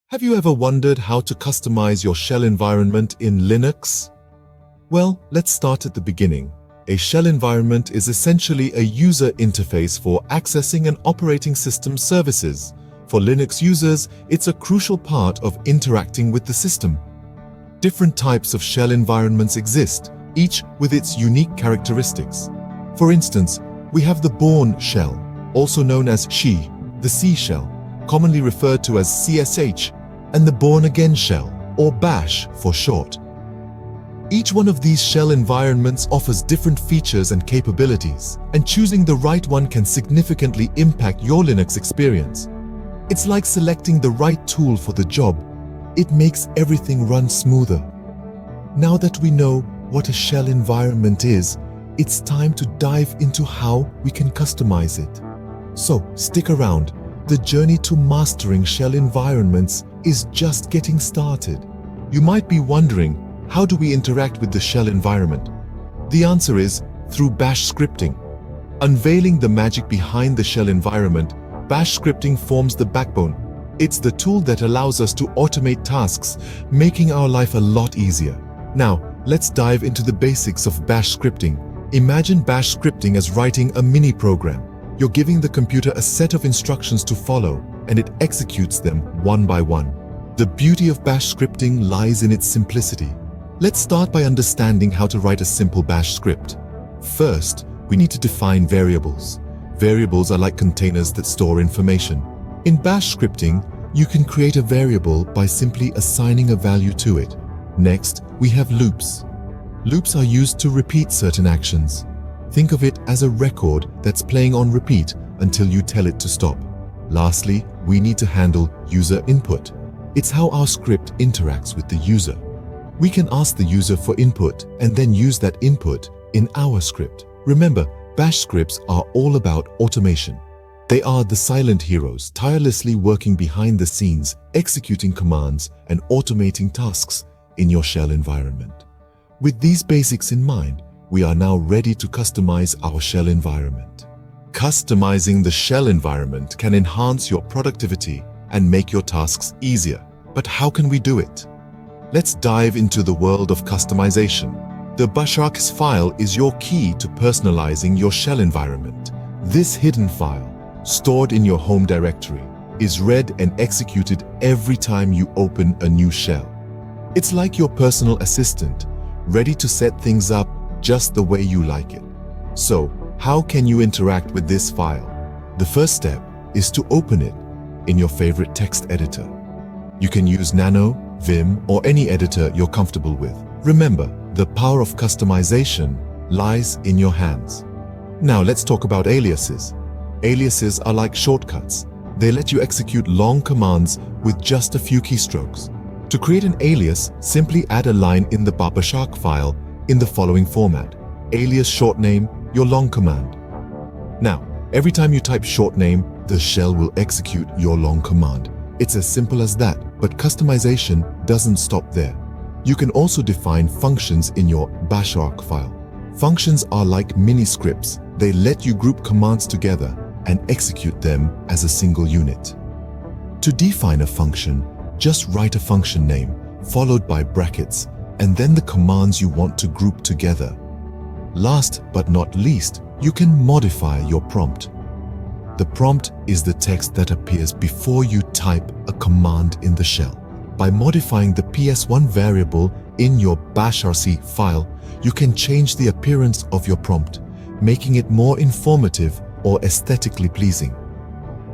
Have you ever wondered how to customize your shell environment in Linux? Well, let's start at the beginning. A shell environment is essentially a user interface for accessing and operating system services. For Linux users, it's a crucial part of interacting with the system. Different types of shell environments exist, each with its unique characteristics. For instance, we have the Bourne shell, also known as She, the C shell, commonly referred to as CSH, and the Born Again shell, or Bash for short. Each one of these shell environments offers different features and capabilities, and choosing the right one can significantly impact your Linux experience. It's like selecting the right tool for the job. It makes everything run smoother. Now that we know what a shell environment is, it's time to dive into how we can customize it. So, stick around. The journey to mastering shell environments is just getting started. You might be wondering, how do we interact with the shell environment? The answer is through Bash scripting. Unveiling the magic behind the shell environment, Bash scripting forms the backbone. It's the tool that allows us to automate tasks, making our life a lot easier. Now, let's dive into the basics of Bash scripting. Imagine Bash scripting as writing a mini program. You're giving the computer a set of instructions to follow, and it executes them one by one. The beauty of Bash scripting lies in its simplicity. Let's start by understanding how to write a simple Bash script. First, we need to define variables. Variables are like containers that store information. In Bash scripting, you can create a variable by simply assigning a value to it. Next, we have loops. Loops are used to repeat certain actions. Think of it as a record that's playing on repeat until you tell it to stop. Lastly, we need to handle user input. It's how our script interacts with the user. We can ask the user for input and then use that input in our script. Remember, Bash scripts are all about automation. They are the silent heroes, tirelessly working behind the scenes, executing commands and automating tasks in your shell environment. With these basics in mind, we are now ready to customize our shell environment. Customizing the shell environment can enhance your productivity and make your tasks easier. But how can we do it? Let's dive into the world of customization. The Basharks file is your key to personalizing your shell environment. This hidden file, stored in your home directory, is read and executed every time you open a new shell. It's like your personal assistant, ready to set things up just the way you like it. So, how can you interact with this file? The first step is to open it in your favorite text editor. You can use Nano, Vim, or any editor you're comfortable with. Remember, the power of customization lies in your hands. Now let's talk about aliases. Aliases are like shortcuts. They let you execute long commands with just a few keystrokes. To create an alias, simply add a line in the Bashark file in the following format: alias short name, your long command. Now, every time you type short name, the shell will execute your long command. It's as simple as that, but customization doesn't stop there. You can also define functions in your Bashark file. Functions are like mini scripts. They let you group commands together and execute them as a single unit. To define a function, just write a function name, followed by brackets, and then the commands you want to group together. Last but not least, you can modify your prompt. The prompt is the text that appears before you type a command in the shell. By modifying the PS1 variable in your bashrc file, you can change the appearance of your prompt, making it more informative or aesthetically pleasing.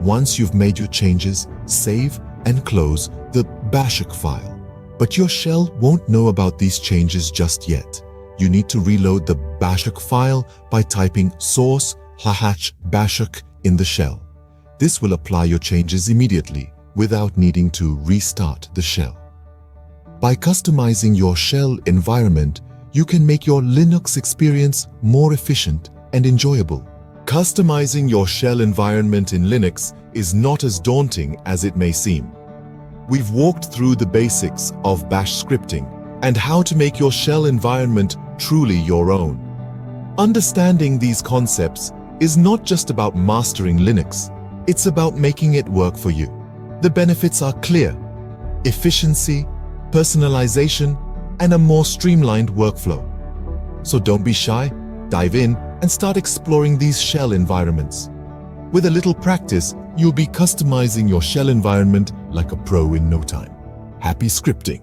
Once you've made your changes, save and close the Bashark file. But your shell won't know about these changes just yet. You need to reload the Bashark file by typing source /bashark in the shell. This will apply your changes immediately without needing to restart the shell. By customizing your shell environment, you can make your Linux experience more efficient and enjoyable. Customizing your shell environment in Linux is not as daunting as it may seem. We've walked through the basics of Bash scripting and how to make your shell environment truly your own. Understanding these concepts is not just about mastering Linux, it's about making it work for you. The benefits are clear: efficiency, personalization, and a more streamlined workflow. So don't be shy, dive in and start exploring these shell environments. With a little practice, you'll be customizing your shell environment like a pro in no time. Happy scripting!